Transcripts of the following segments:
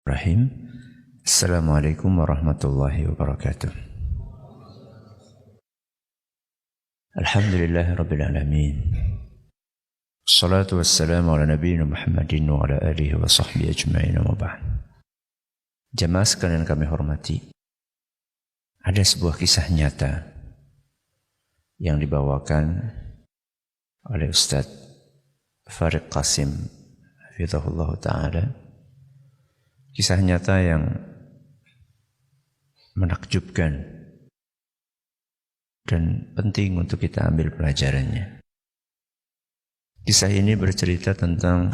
Rahim. Assalamualaikum warahmatullahi wabarakatuh. Alhamdulillahi rabbil alamin. Assalatu wassalamu ala nabiyyina Muhammadin wa ala alihi wa sahbihi ajma'in wa ba'd. Jamaah sekalian kami hormati, ada sebuah kisah nyata yang dibawakan oleh Ustaz Farid Qasim hafizahullah ta'ala. Kisah nyata yang menakjubkan dan penting untuk kita ambil pelajarannya. Kisah ini bercerita tentang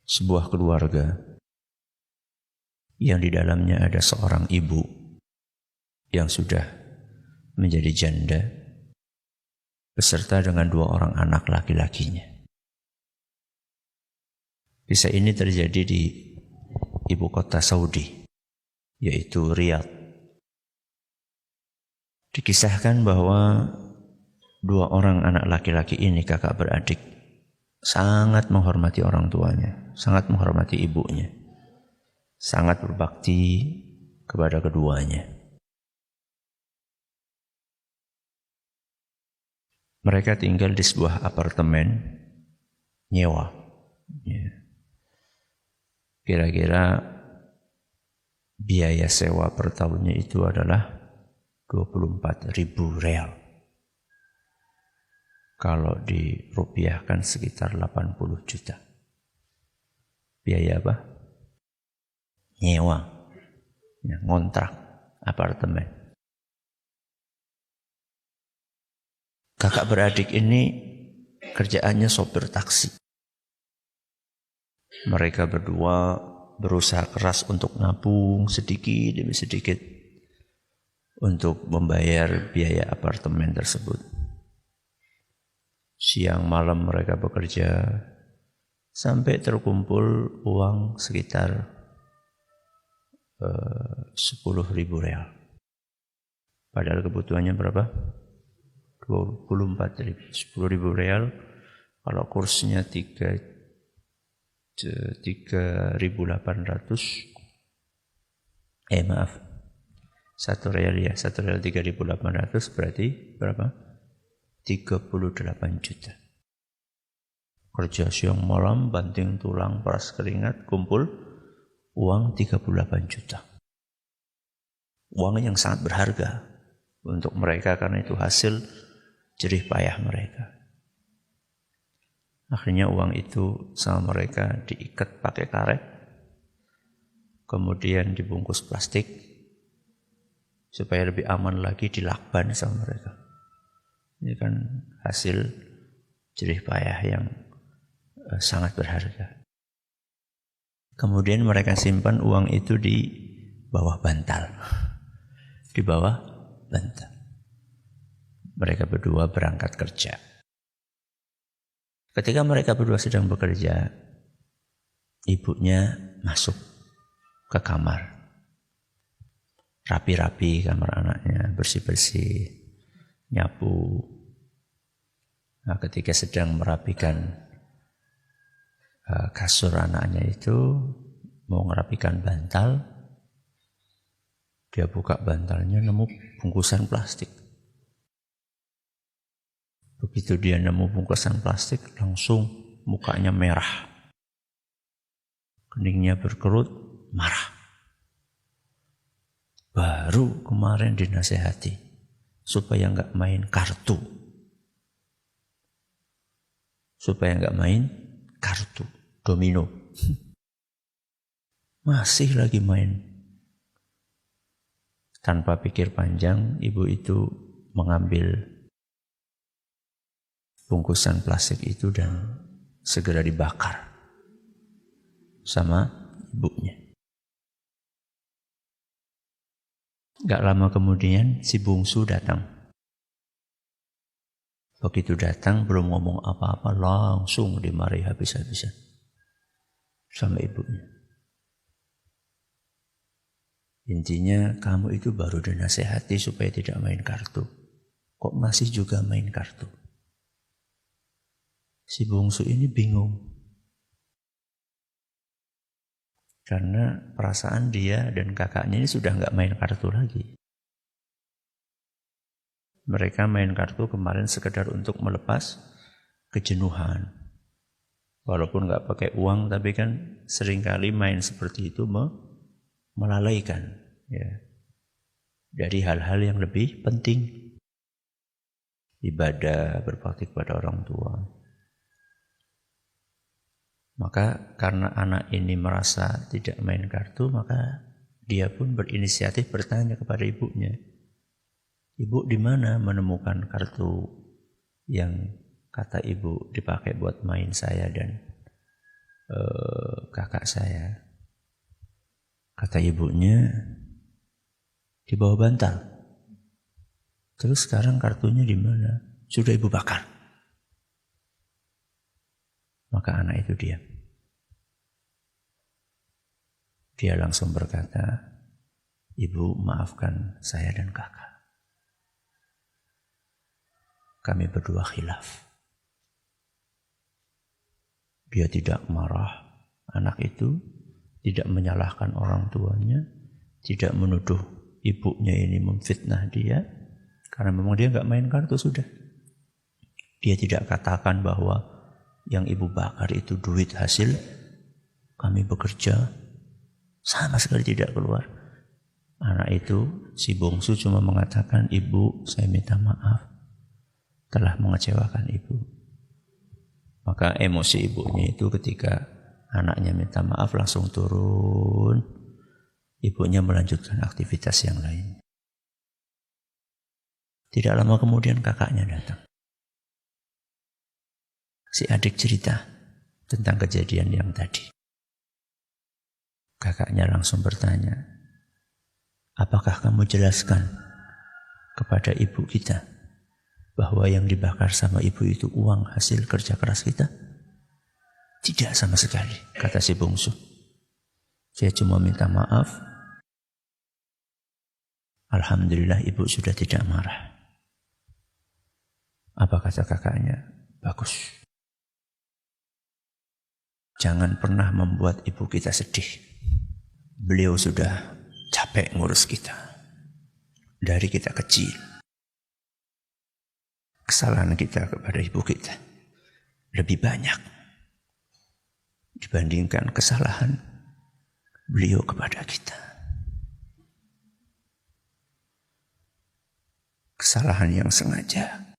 sebuah keluarga yang di dalamnya ada seorang ibu yang sudah menjadi janda beserta dengan 2 orang anak laki-lakinya. Kisah ini terjadi di ibu kota Saudi, yaitu Riyadh. Dikisahkan bahwa 2 orang anak laki-laki ini, kakak beradik, sangat menghormati orang tuanya, sangat menghormati ibunya, sangat berbakti kepada keduanya. Mereka tinggal di sebuah apartemen nyewa. Kira-kira biaya sewa per tahunnya itu adalah 24.000 real. Kalau dirupiahkan sekitar 80 juta. Biaya apa? Nyewa. Ngontrak apartemen. Kakak beradik ini kerjaannya sopir taksi. Mereka berdua berusaha keras untuk nabung sedikit demi sedikit untuk membayar biaya apartemen tersebut. Siang malam mereka bekerja sampai terkumpul uang sekitar 10.000 real. Padahal kebutuhannya berapa? 24.000. 10.000 real kalau kursnya 3.800, 1 real ya, 1 real 3.800 berarti berapa? 38 juta. Kerja siang malam, banting tulang, peras keringat, kumpul uang 38 juta. Uang yang sangat berharga untuk mereka karena itu hasil jerih payah mereka. Akhirnya uang itu sama mereka diikat pakai karet, kemudian dibungkus plastik, supaya lebih aman lagi dilakban sama mereka. Ini kan hasil jerih payah yang sangat berharga. Kemudian mereka simpan uang itu di bawah bantal. Di bawah bantal. Mereka berdua berangkat kerja. Ketika mereka berdua sedang bekerja, ibunya masuk ke kamar. Rapi-rapi kamar anaknya, bersih-bersih, nyapu. Nah, ketika sedang merapikan kasur anaknya itu, mau merapikan bantal, dia buka bantalnya nemu bungkusan plastik. Begitu dia nemu bungkusan plastik, langsung mukanya merah. Keningnya berkerut, marah. Baru kemarin dinasehati supaya enggak main kartu. Supaya enggak main kartu, domino. Masih lagi main. Tanpa pikir panjang, ibu itu mengambil bungkusan plastik itu dan segera dibakar sama ibunya. Gak lama kemudian si bungsu datang. Begitu datang belum ngomong apa-apa langsung dimarahi habis-habisan sama ibunya. Intinya kamu itu baru dinasehati supaya tidak main kartu. Kok masih juga main kartu? Si bungsu ini bingung. Karena perasaan dia dan kakaknya ini sudah nggak main kartu lagi. Mereka main kartu kemarin sekedar untuk melepas kejenuhan. Walaupun nggak pakai uang, tapi kan seringkali main seperti itu melalaikan ya, dari hal-hal yang lebih penting. Ibadah, berbakti kepada orang tua. Maka karena anak ini merasa tidak main kartu, maka dia pun berinisiatif bertanya kepada ibunya, "Ibu, di mana menemukan kartu yang kata ibu dipakai buat main saya dan kakak saya?" Kata ibunya, "Di bawah bantal." "Terus sekarang kartunya di mana?" "Sudah ibu bakar." Maka anak itu diam. Dia langsung berkata, "Ibu, maafkan saya dan kakak. Kami berdua khilaf." Dia tidak marah. Anak itu tidak menyalahkan orang tuanya, tidak menuduh ibunya ini memfitnah dia, karena memang dia nggak main kartu sudah. Dia tidak katakan bahwa yang ibu bakar itu duit hasil kami bekerja. Sama sekali tidak keluar. Anak itu, si bungsu, cuma mengatakan, "Ibu, saya minta maaf telah mengecewakan ibu." Maka emosi ibunya itu ketika anaknya minta maaf langsung turun. Ibunya melanjutkan aktivitas yang lain. Tidak lama kemudian kakaknya datang. Si adik cerita tentang kejadian yang tadi. Kakaknya langsung bertanya, "Apakah kamu jelaskan kepada ibu kita bahwa yang dibakar sama ibu itu uang hasil kerja keras kita?" "Tidak sama sekali," kata si bungsu. "Saya cuma minta maaf. Alhamdulillah ibu sudah tidak marah." Apa kata kakaknya? "Bagus. Jangan pernah membuat ibu kita sedih. Beliau sudah capek ngurus kita. Dari kita kecil. Kesalahan kita kepada ibu kita lebih banyak dibandingkan kesalahan beliau kepada kita. Kesalahan yang sengaja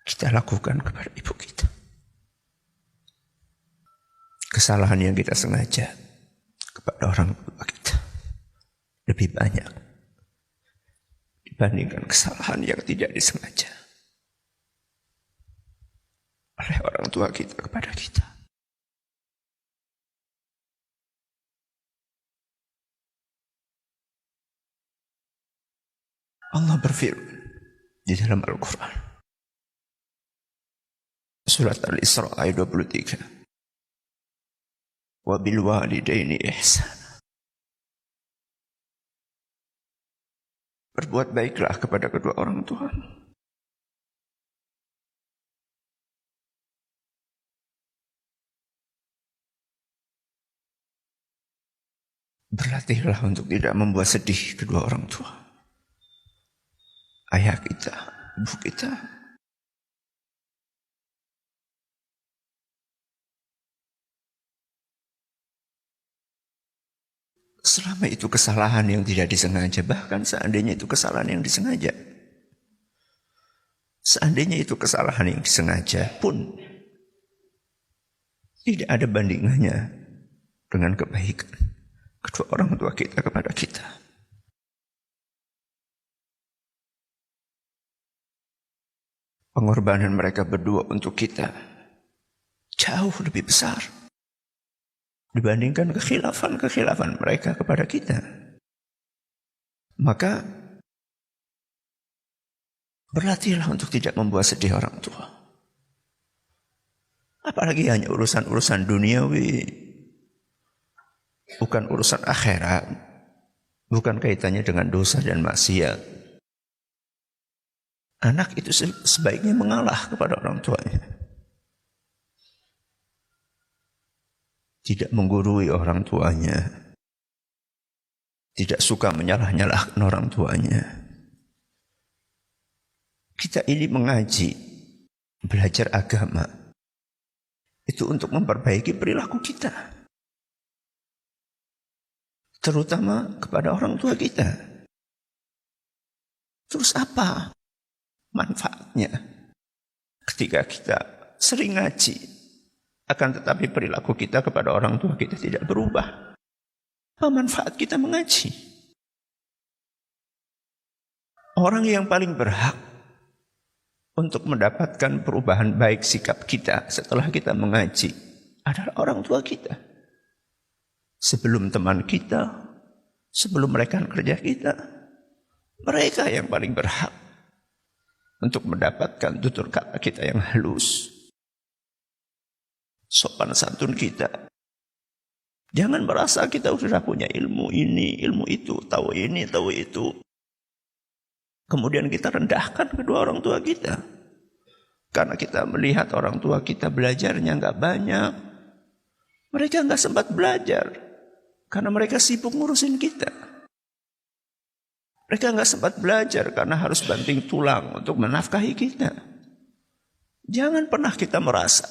kita lakukan kepada ibu kita. Kesalahan yang kita sengaja kepada orang tua kita lebih banyak dibandingkan kesalahan yang tidak disengaja oleh orang tua kita kepada kita. Allah berfirman di dalam Al-Quran, surat Al-Isra ayat 23, "Wa bil walidaini ihsana." Berbuat baiklah kepada kedua orang tua. Berlatihlah untuk tidak membuat sedih kedua orang tua. Ayah kita, ibu kita. Selama itu kesalahan yang tidak disengaja, bahkan seandainya itu kesalahan yang disengaja. Seandainya itu kesalahan yang disengaja pun tidak ada bandingannya dengan kebaikan kedua orang tua kita kepada kita. Pengorbanan mereka berdua untuk kita jauh lebih besar dibandingkan kekhilafan mereka kepada kita. Maka berlatihlah untuk tidak membuat sedih orang tua. Apalagi hanya urusan-urusan duniawi, bukan urusan akhirat, bukan kaitannya dengan dosa dan maksiat. Anak itu sebaiknya mengalah kepada orang tuanya. tidak menggurui orang tuanya, tidak suka menyalah-nyalahkan orang tuanya. Kita ini mengaji, belajar agama, itu untuk memperbaiki perilaku kita, terutama kepada orang tua kita. Terus apa manfaatnya ketika kita sering ngaji, akan tetapi perilaku kita kepada orang tua kita tidak berubah? Apa manfaat kita mengaji? Orang yang paling berhak untuk mendapatkan perubahan baik sikap kita setelah kita mengaji adalah orang tua kita. Sebelum teman kita, sebelum rekan kerja kita, mereka yang paling berhak untuk mendapatkan tutur kata kita yang halus, sopan santun kita. Jangan merasa kita sudah punya ilmu ini, ilmu itu, tahu ini, tahu itu. Kemudian kita rendahkan kedua orang tua kita. Karena kita melihat orang tua kita belajarnya nggak banyak. Mereka nggak sempat belajar. Karena mereka sibuk ngurusin kita. Mereka nggak sempat belajar karena harus banting tulang untuk menafkahi kita. Jangan pernah kita merasa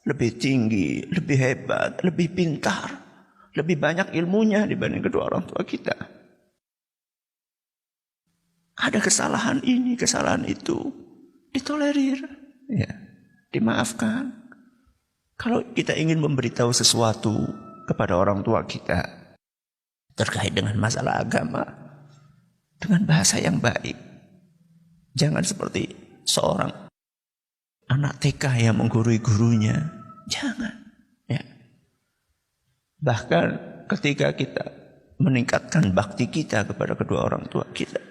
lebih tinggi, lebih hebat, lebih pintar, lebih banyak ilmunya dibanding kedua orang tua kita. Ada kesalahan ini, kesalahan itu, ditolerir, ya, dimaafkan. Kalau kita ingin memberitahu sesuatu kepada orang tua kita terkait dengan masalah agama, dengan bahasa yang baik. Jangan seperti seorang anak TK yang menggurui gurunya. Jangan, ya. Bahkan ketika kita meningkatkan bakti kita kepada kedua orang tua kita,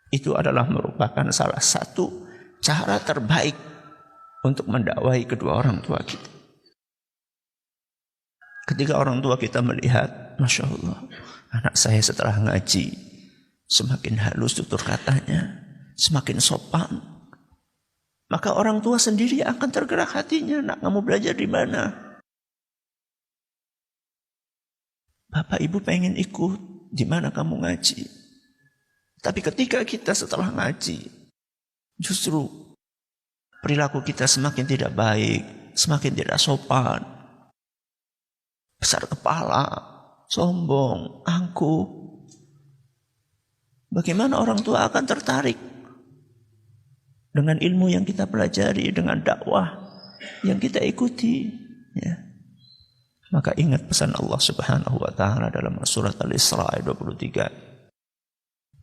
itu adalah merupakan salah satu cara terbaik untuk mendakwahi kedua orang tua kita. Ketika orang tua kita melihat, Masya Allah, anak saya setelah ngaji semakin halus tutur katanya, semakin sopan, maka orang tua sendiri akan tergerak hatinya. Nak, kamu belajar di mana? Bapak ibu pengen ikut, di mana kamu ngaji? Tapi ketika kita setelah ngaji, justru perilaku kita semakin tidak baik, semakin tidak sopan, besar kepala, sombong, angkuh. Bagaimana orang tua akan tertarik dengan ilmu yang kita pelajari, dengan dakwah yang kita ikuti, ya. Maka ingat pesan Allah Subhanahu wa taala dalam surat Al-Isra ayat 23.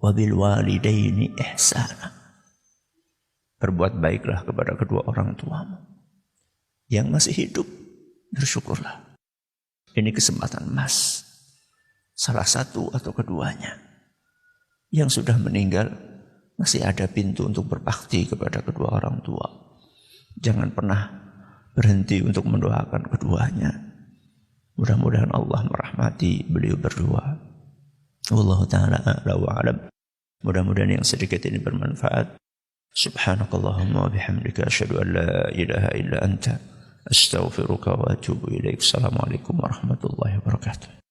Wabil walidaini ihsana. Berbuat baiklah kepada kedua orang tuamu. Yang masih hidup, bersyukurlah. Ini kesempatan emas. Salah satu atau keduanya. Yang sudah meninggal, masih ada pintu untuk berbakti kepada kedua orang tua. Jangan pernah berhenti untuk mendoakan keduanya. Mudah-mudahan Allah merahmati beliau berdua. Wallahu ta'ala a'la wa a'lam. Mudah-mudahan yang sedikit ini bermanfaat. Subhanakallahumma wa bihamdika asyhadu an la ilaha illa anta astaghfiruka wa atubu ilaik. Assalamualaikum warahmatullahi wabarakatuh.